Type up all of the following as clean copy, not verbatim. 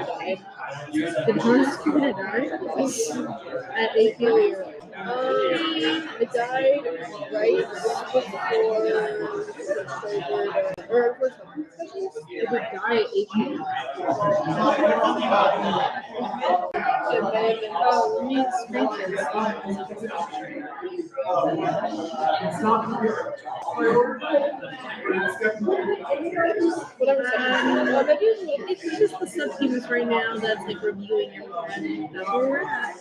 died. Did Hans Scrivener die? At 8 years. It died right before It would die at 8 years. and then Reed Screeches. Whatever. It's just the sub-teams right now that's like reviewing everything. That's where we're at.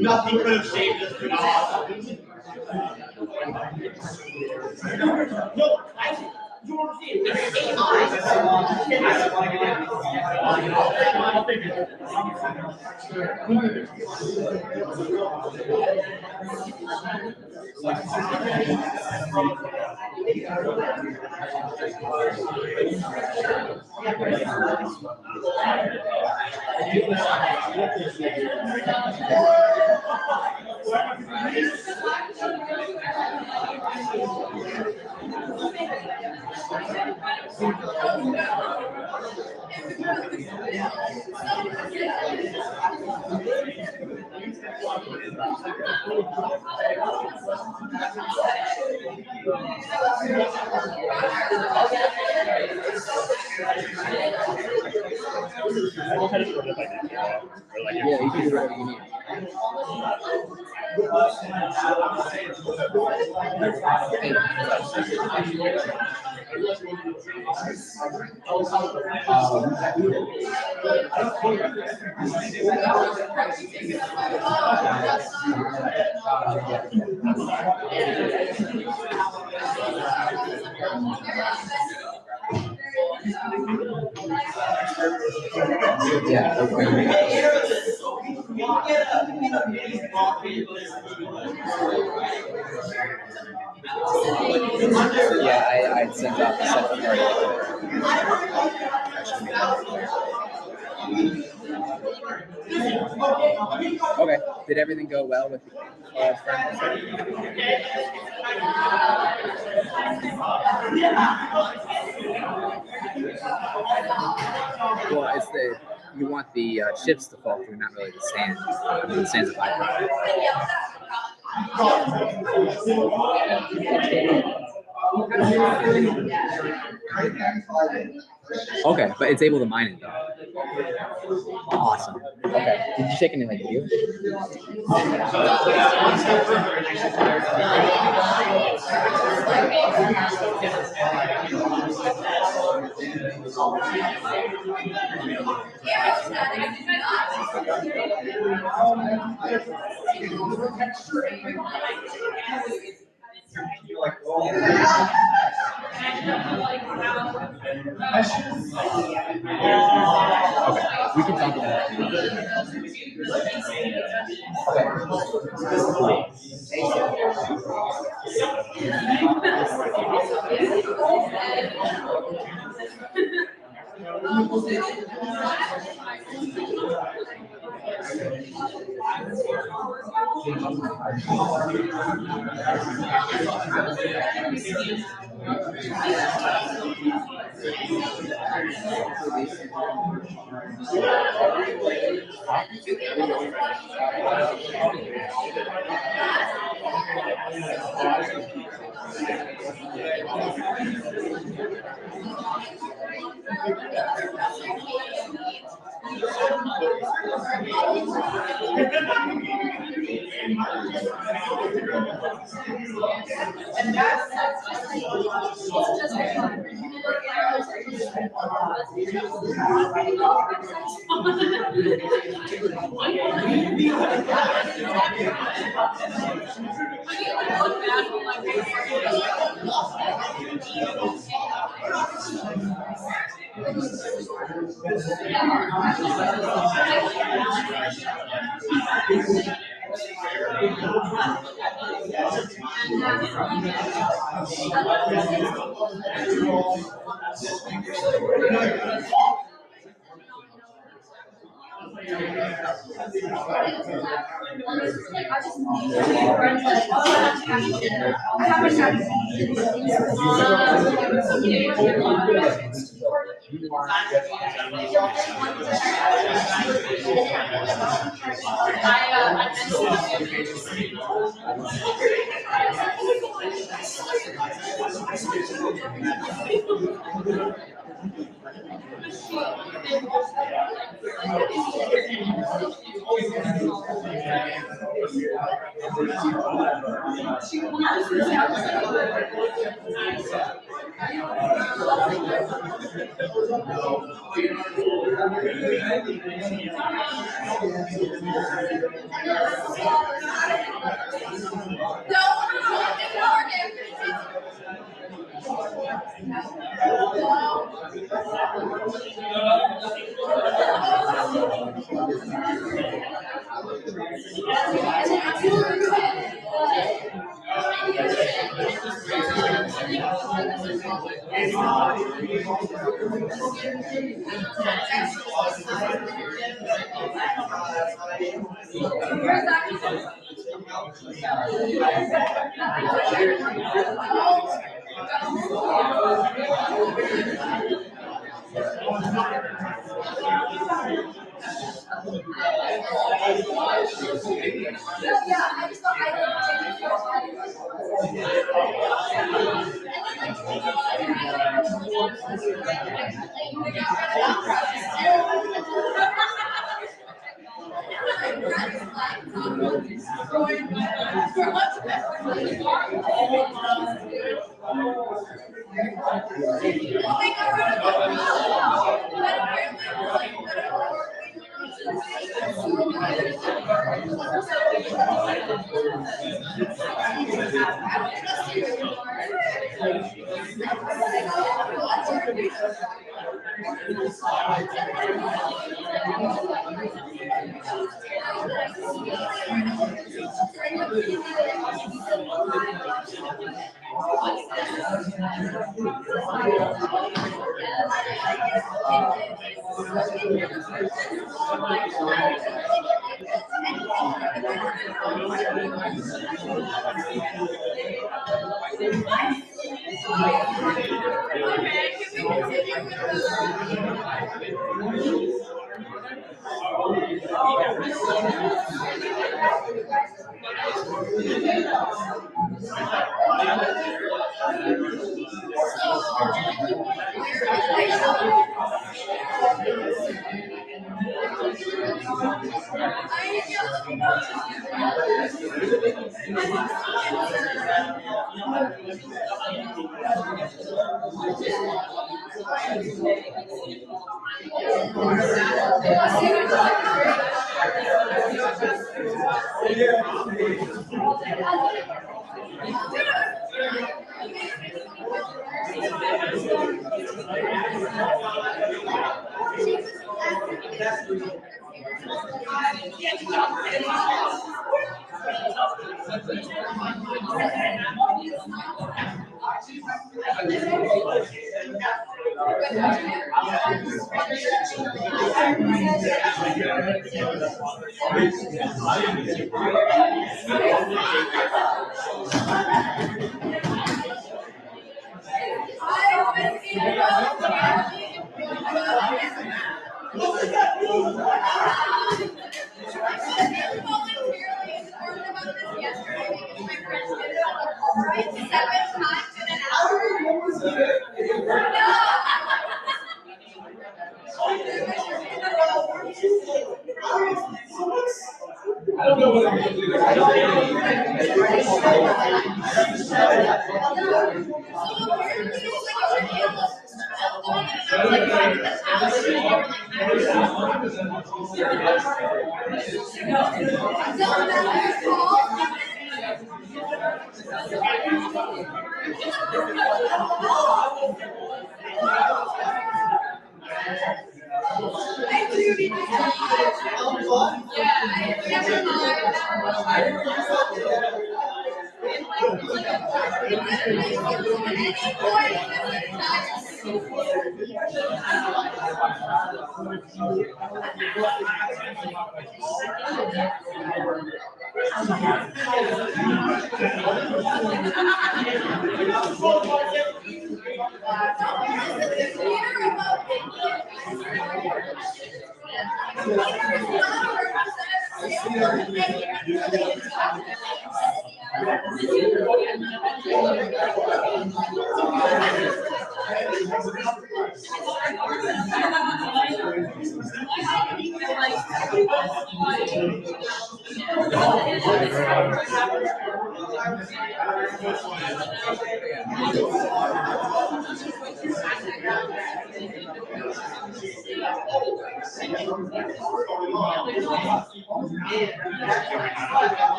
Nothing could have saved us from awesome. No, you understand? I'll head it for if I need to. Or like, Yeah, you can do whatever you need. Yeah, yeah, I'd sent out the second part. Okay. Did everything go well with the friends? Well, it's you want the chips to fall through, not really the sand. I mean, the sand's a byproduct. Okay, but it's able to mine it though. Awesome. Okay. Did you take any like video? Okay, we can talk about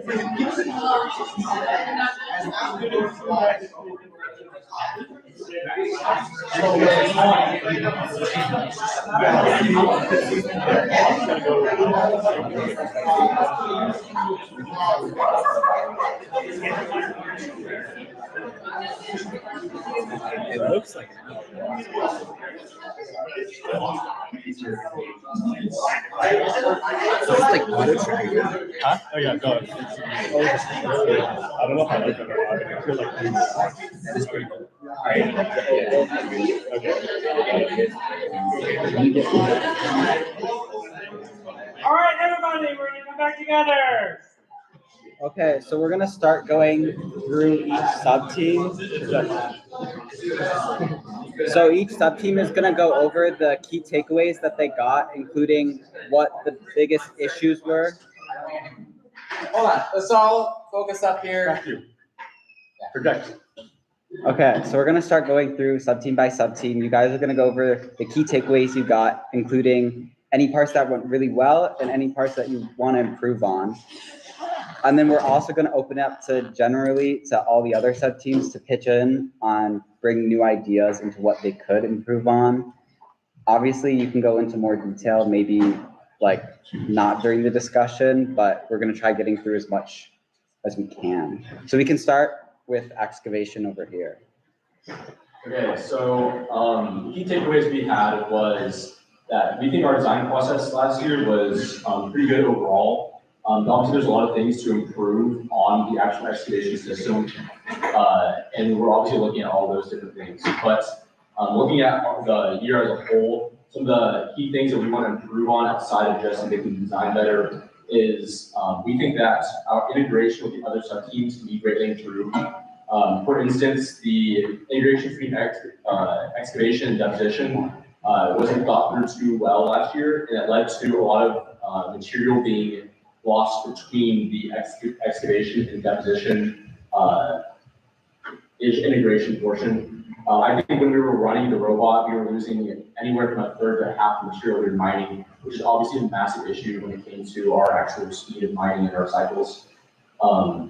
It looks like it's like auto tracking. Huh? Oh yeah, go ahead. I don't know if I like that or not. I feel like That is pretty cool. All right, everybody, we're gonna come back together. Okay, so we're gonna start going through each sub-team. So each sub-team is gonna go over the key takeaways that they got, including what the biggest issues were. Hold on, let's all focus up here. Thank you. Project. Okay, so we're gonna start going through sub-team by sub-team. You guys are gonna go over the key takeaways you got, including any parts that went really well and any parts that you wanna improve on. And then we're also going to open up to all the other sub teams to pitch in on bringing new ideas into what they could improve on. Obviously, you can go into more detail, maybe like not during the discussion, but we're going to try getting through as much as we can. So we can start with excavation over here. Okay, so key takeaways we had was that we think our design process last year was pretty good overall. Obviously, there's a lot of things to improve on the actual excavation system, and we're obviously looking at all those different things. But looking at the year as a whole, some of the key things that we want to improve on outside of just making the design better is we think that our integration with the other sub-teams can be greatly improved. For instance, the integration between excavation and deposition wasn't thought through too well last year, and it led to a lot of material being lost between the excavation and deposition integration portion. I think when we were running the robot, we were losing anywhere from a third to half the material we were mining, which is obviously a massive issue when it came to our actual speed of mining and our cycles. I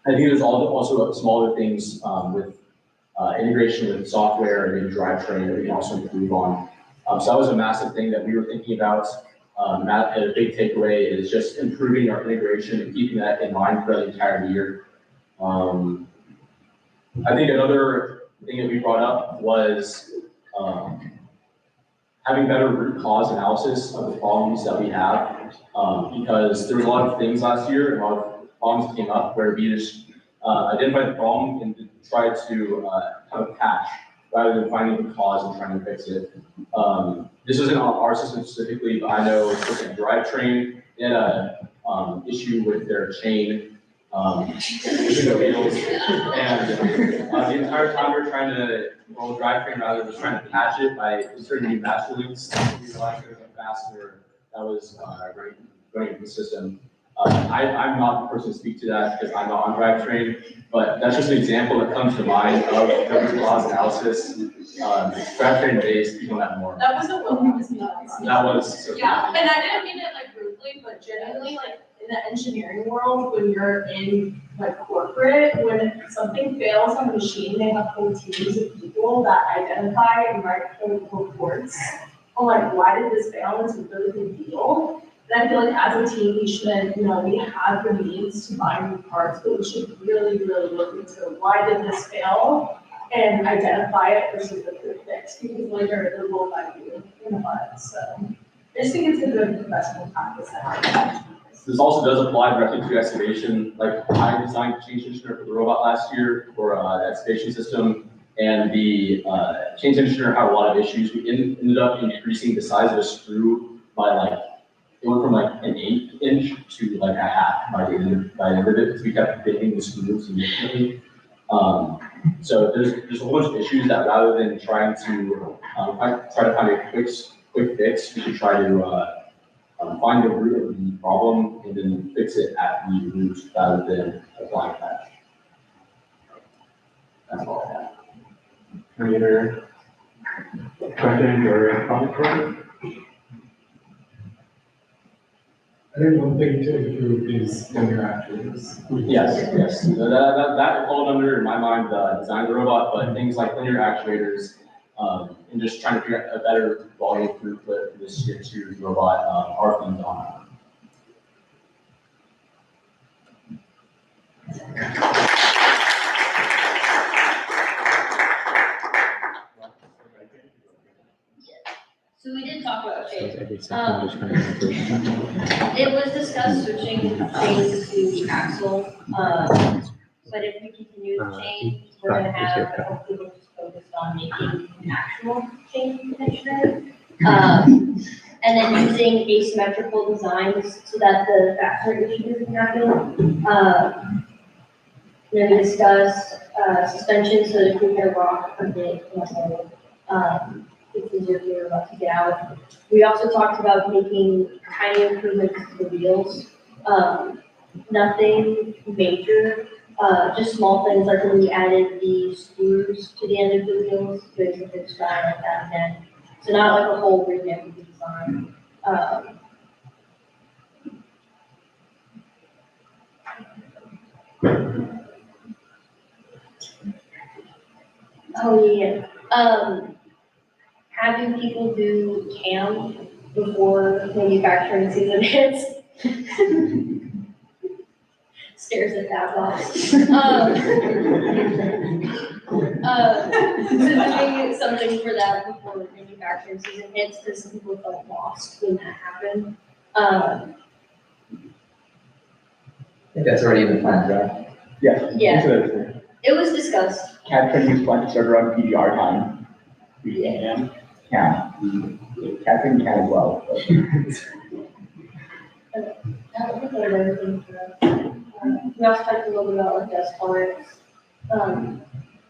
think there's also smaller things with integration with software and drivetrain that we can also improve on. So that was a massive thing that we were thinking about. And a big takeaway is just improving our integration and keeping that in mind for the entire year. I think another thing that we brought up was having better root cause analysis of the problems that we have, because there was a lot of things last year and a lot of problems came up where we just identified the problem and tried to kind of patch rather than finding the cause and trying to fix it. This isn't on our system specifically, but I know with the drivetrain, they had an issue with their chain, pushing the wheels, and the entire time we were trying to roll the drivetrain rather than just trying to patch it by inserting new master links. We realized there was a fastener that was running in the system. I'm not the person to speak to that because I'm not on drivetrain, but that's just an example that comes to mind of the root cause analysis. Drivetrain based, you don't have more. That was a wilderness meeting. That was. Yeah, and I didn't mean it like rudely, but genuinely, like in the engineering world, when you're in like corporate, when something fails on a machine, they have whole teams of people that identify and write whole reports on like why did this fail? It's a really big deal. And I feel like as a team, we shouldn't, we have the means to buy new parts, but we should really, really look into why did this fail and identify it versus the quick fix, because later it will bite you in the butt. So I just think it's a good professional practice to have. This also does apply directly to excavation. Like I designed the change engineer for the robot last year for the excavation system, and the change engineer had a lot of issues. We ended up increasing the size of the screw by it went from like an 1/8 inch to like a half by the end of it, because we kept bending the screw significantly. So there's a whole bunch of issues that rather than trying to try to find a quick fix, we should try to find the root of the problem and then fix it at the root rather than applying patch. That's all I have. Any other questions or comments? I think one thing to improve is linear actuators. Yes. That fall under, in my mind, the design of the robot, but things like linear actuators, and just trying to figure out a better volume throughput for this tier 2 robot, are things on So we did talk about So change. every second just kind of improve. It was discussed switching chains to axle, but if we continue with chain, we're gonna have a couple people just focused on making an actual chain conditioner. And then using asymmetrical designs so that the fastener issue doesn't happen. We discussed suspension so that if we hit a rock or bit, it's easier for the robot to get out. We also talked about making tiny improvements to the wheels. Nothing major, just small things like when we added the screws to the end of the wheels, there's a big style like that again. So not like a whole revamp of the design. Oh yeah. Having people do CAM before manufacturing season hits. Stares at that box. So doing something for that before manufacturing season hits, because some people felt lost when that happened. I think that's already in the plan, right? Yeah. It was discussed. CAD training is fun to start around PDR time. Yeah. Yeah. CAD training can as well. But. I don't think I have everything for us. We also talked a little bit about like dust tolerance,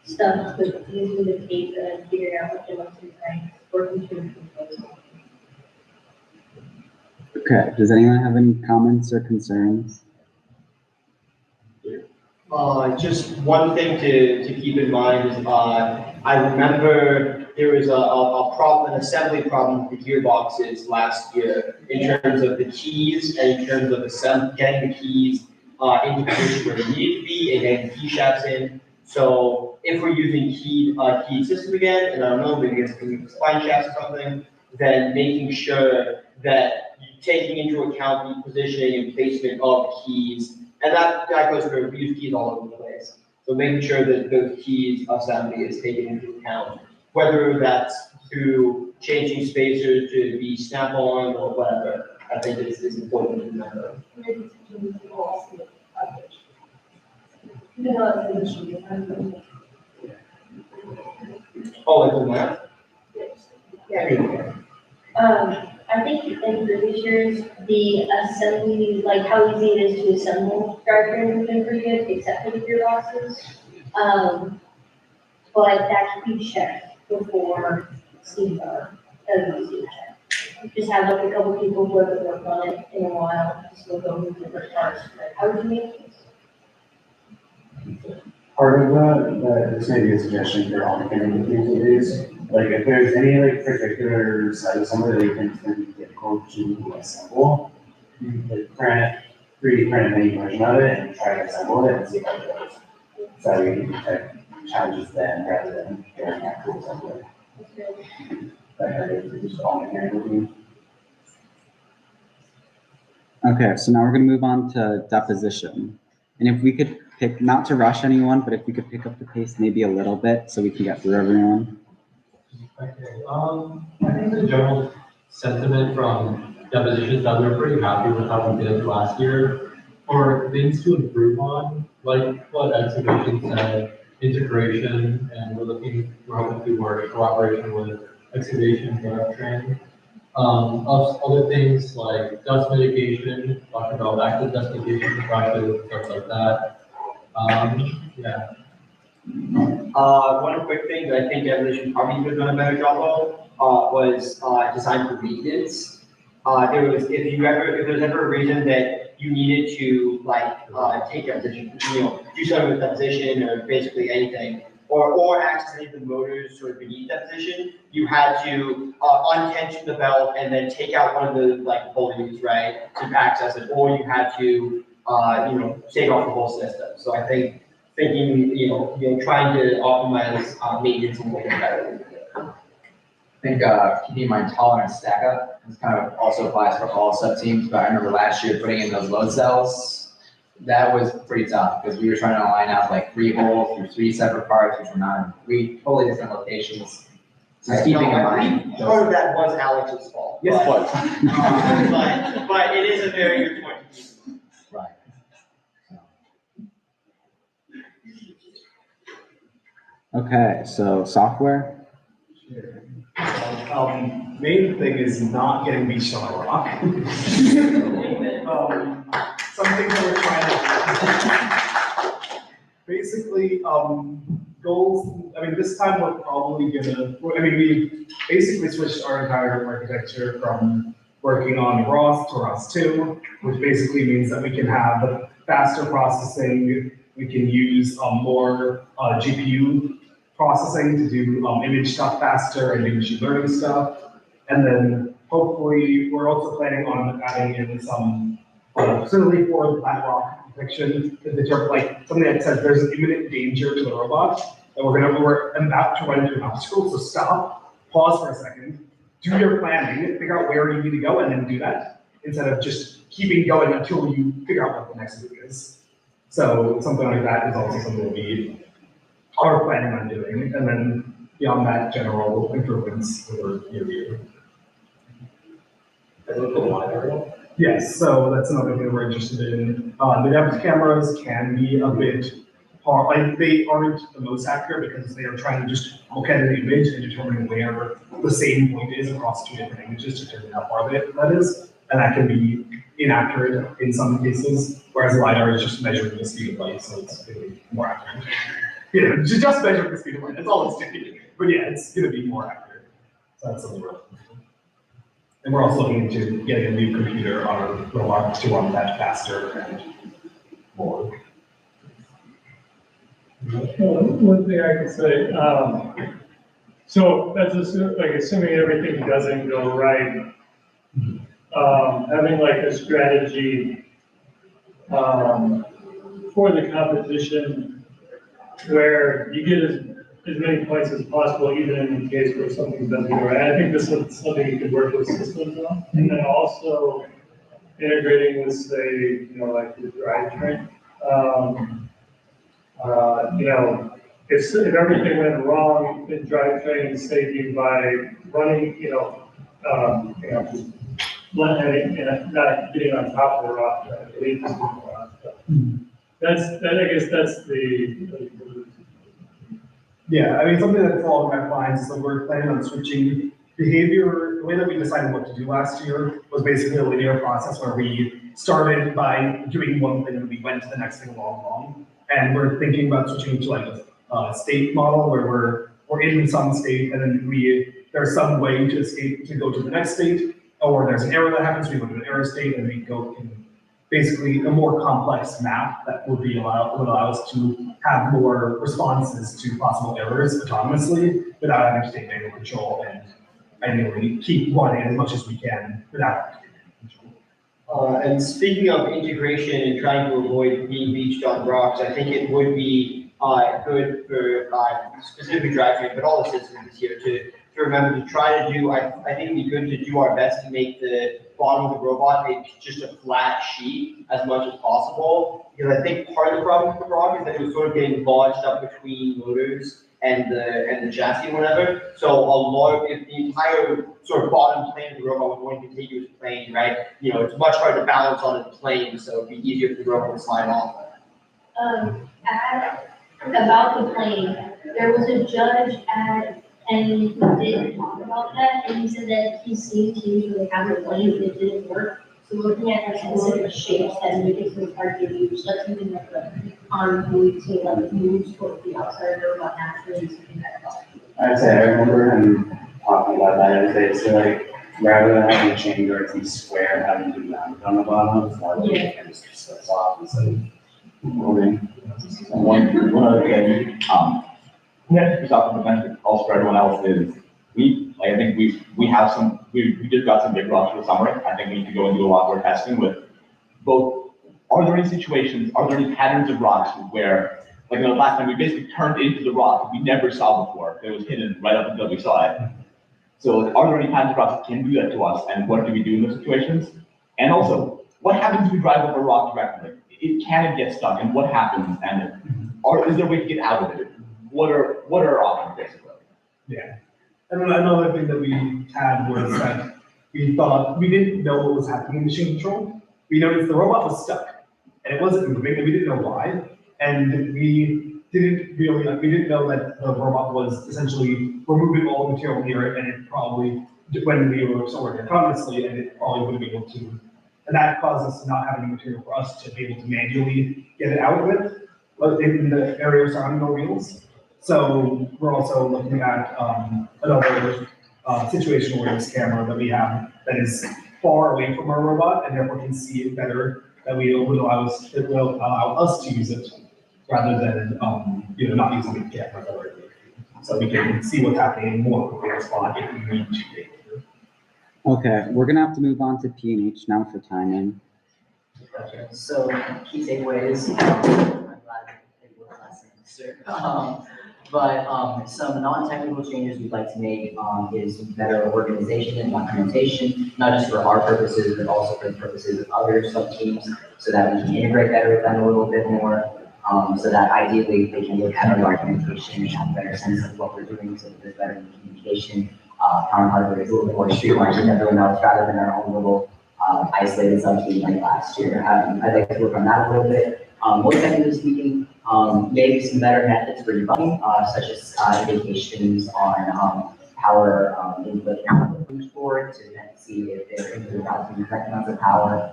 stuff, but using the tape and figuring out what they want to say, working through the Okay, does anyone have any comments or concerns? Just one thing to keep in mind is, I remember there was an assembly problem with the gearboxes last year in terms of the keys and in terms of getting the keys into position where they need to be and getting the key shafts in. So if we're using key system again, and I don't know, maybe it's spline shafts or something, then making sure that you're taking into account the positioning and placement of the keys. And that goes for we use keys all over the place. So making sure that those keys assembly is taken into account, whether that's through changing spacers to be snap-on or whatever. I think it's important to remember. Oh, like on that? Yeah. I think in previous years, the assembly, like how easy it is to assemble drivetrains has been pretty good, except for the gearboxes. But that can be checked before CDR, just have like a couple people who haven't worked on it in a while, just look over different parts. How would you make this? Part of that, this may be a suggestion for all mechanical people is, like, if there's any like particular side assembly that you think is going to be difficult to assemble, you could 3D print a mini version of it and try to assemble it and see how it goes. So you can detect challenges then rather than getting actual assembly. That is just all mechanical teams. Okay, so now we're gonna move on to deposition. And if we could pick, not to rush anyone, but if we could pick up the pace maybe a little bit so we can get through everyone. Okay, I think the general sentiment from depositions that we're pretty happy with how we did last year, or things to improve on, like what exhibition said, integration, and we're hoping to work cooperation with excavation drivetrain. Of other things like dust mitigation, talking about active dust mitigation practice, stuff like that. Yeah. One quick thing that I think Evolution probably could have done a better job of was design for maintenance. If there's ever a reason that you needed to take deposition, do something with deposition or basically anything, or access any of the motors sort of beneath that position, you had to untension the belt and then take out one of the like pulleys, right, to access it, or you had to take off the whole system. So I think thinking, trying to optimize maintenance a little bit better. I think keeping in mind tolerance stack up, this kind of also applies for all sub teams, but I remember last year putting in those load cells, that was pretty tough because we were trying to line out like 3 holes through 3 separate parts, which were not in 3 totally different locations. So just keeping in mind. Part of that was Alex's fault. Yes, it was. But it is a very good point. Right. Okay, so software. Main thing is not getting beached on a rock. Some things that we're trying to basically goals. I mean, this time we're probably gonna. I mean, we basically switched our entire architecture from working on ROS to ROS 2, which basically means that we can have faster processing. We can use more GPU processing to do image stuff faster and do machine learning stuff. And then hopefully we're also planning on adding in some facility for flat rock detection, like something that says there's an imminent danger to the robot that we're about to run into an obstacle. So stop, pause for a second, do your planning, figure out where you need to go, and then do that instead of just keeping going until you figure out what the next move is. So something like that is also something that we are planning on doing, and then beyond that, general improvements for year. Yes, so that's another thing we're interested in. The depth cameras can be a bit hard, like they aren't the most accurate because they are trying to just look at an image and determine where the same point is across 2 different images to determine how far that is, and that can be inaccurate in some cases, whereas LiDAR is just measuring the speed of light, so it's going to be more accurate. Just measure the speed of light, that's all it's doing. But yeah, it's going to be more accurate. So that's something we're looking for. And we're also looking into getting a new computer on our robot to run that faster and more. One thing I can say, so that's assuming everything doesn't go right, having like a strategy for the competition where you get as many points as possible, even in the case where something doesn't go right. I think this is something you could work with systems on. And then also integrating with, say, like the drivetrain. If everything went wrong in drivetrain safety by running, just not getting on top of the rock, I guess that's the. Yeah, I mean, something that's along that lines, so we're planning on switching behavior. The way that we decided what to do last year was basically a linear process where we started by doing one thing and we went to the next thing along. And we're thinking about switching to like a state model where we're in some state and then there's some way to escape to go to the next state, or there's an error that happens, we go to an error state and we go in basically a more complex map that would allow us to have more responses to possible errors autonomously without having to take manual control and ideally keep running as much as we can without control. And speaking of integration and trying to avoid being beached on rocks, I think it would be good for specific drivetrain, but all the systems this year to remember to try to do, I think it'd be good to do our best to make the bottom of the robot just a flat sheet as much as possible. Because I think part of the problem with the rock is that it was sort of getting lodged up between motors and the chassis and whatever. So if the entire sort of bottom plane of the robot was one contiguous plane, right? It's much harder to balance on a plane, so it'd be easier for the robot to slide off. About the plane, there was a judge and he did talk about that, and he said that he's seen teams where they have a plane that didn't work. So looking at like specific shapes that make it so hard to use, like something like the arm moved to like moves towards the outside of the robot naturally, something like that. I'd say I remember him talking about that as so like rather than having a chain guards and square having to mount on the bottom, it's more like it can just slips off instead of moving. One other thing, Yeah, just off the benefit also for everyone else is I think we have we just got some big rocks for the summer. I think we need to go and do a lot more testing with both. Are there any situations, are there any patterns of rocks where, like last time we basically turned into the rock we never saw before. It was hidden right up until we saw it. So are there any patterns of rocks that can do that to us, and what do we do in those situations? And also, what happens if we drive over a rock directly? Can it get stuck, and what happens? And is there a way to get out of it? What are our options basically? Yeah. And then another thing that we had was that we didn't know what was happening in machine control. We noticed the robot was stuck and it wasn't moving and we didn't know why. And we didn't know that the robot was essentially removing all the material near it, and it probably, when we were still working autonomously, and it probably wouldn't be able to. And that caused us to not have any material for us to be able to manually get it out with in the area surrounding our wheels. So we're also looking at another situational awareness camera that we have that is far away from our robot and therefore can see it better, that will allow us to use it rather than not using the camera. So we can see what's happening more quickly respond if we need to. Okay, we're gonna have to move on to P&H now for timing. Okay, so key takeaways. I'm glad it was last semester. But some non-technical changes we'd like to make is better organization and documentation, not just for our purposes, but also for the purposes of other sub-teams, so that we can integrate better with them a little bit more, so that ideally they can look at our documentation and have a better sense of what we're doing, so that there's better communication. Common hardware is a little bit more streamlined with everyone else rather than our own little isolated sub-team like last year. I'd like to work on that a little bit. More technically speaking, maybe some better methods for debugging, such as indications on power input and output board to see if they're input about the correct amounts of power,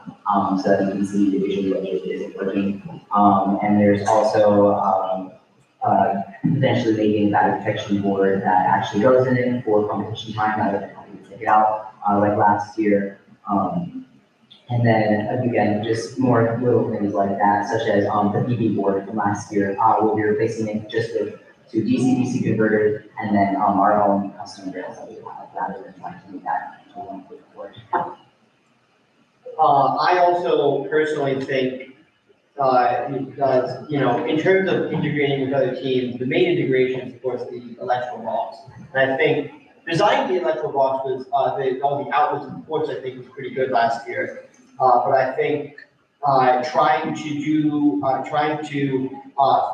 so that we can see individually what is working. And there's also potentially making that protection board that actually goes in it for competition time rather than having to take it out like last year. And then again, just more little things like that, such as the PB board from last year. We'll be replacing it just with 2 DC-DC converters and then our own custom rails that we have rather than trying to make that one board. I also personally think because, in terms of integrating with other teams, the main integration is, of course, the electrical box. And I think designing the electrical box was, all the outlets and ports, I think, was pretty good last year. But I think trying to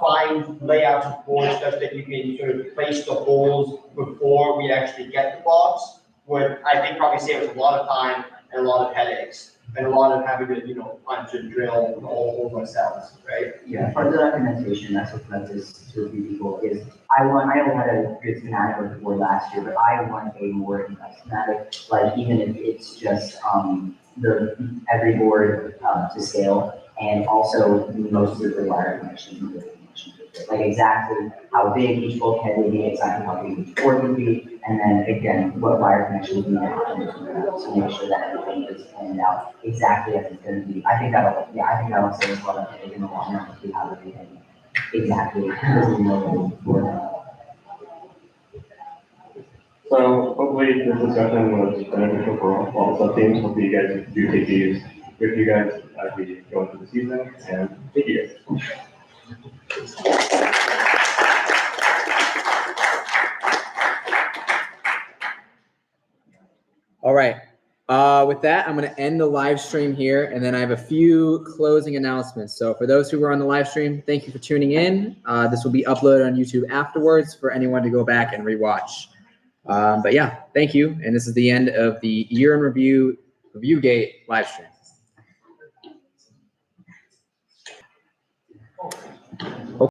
find layouts of boards such that you can sort of place the holes before we actually get the box would, I think, probably save us a lot of time and a lot of headaches and a lot of having to, punch and drill the holes ourselves, right? Yeah, for the documentation, that's what led this to a few people is I only had a good schematic board last year, but I want a more in-depth schematic, like even if it's just every board to scale, and also most of the wire connections. Like exactly how big each bulkhead would be, exactly how big each board would be, and then again, what wire connections we have to make sure that everything is planned out exactly as it's going to be. I think that'll save us a lot of headache in the long run if we have everything exactly as we know before. So hopefully this discussion was beneficial for all the sub-teams. Hopefully you guys do take these with you guys as we go into the season, and thank you guys. All right. With that, I'm going to end the live stream here, and then I have a few closing announcements. So for those who were on the live stream, thank you for tuning in. This will be uploaded on YouTube afterwards for anyone to go back and rewatch. But yeah, thank you. And this is the end of the Year in Review ReviewGate live stream.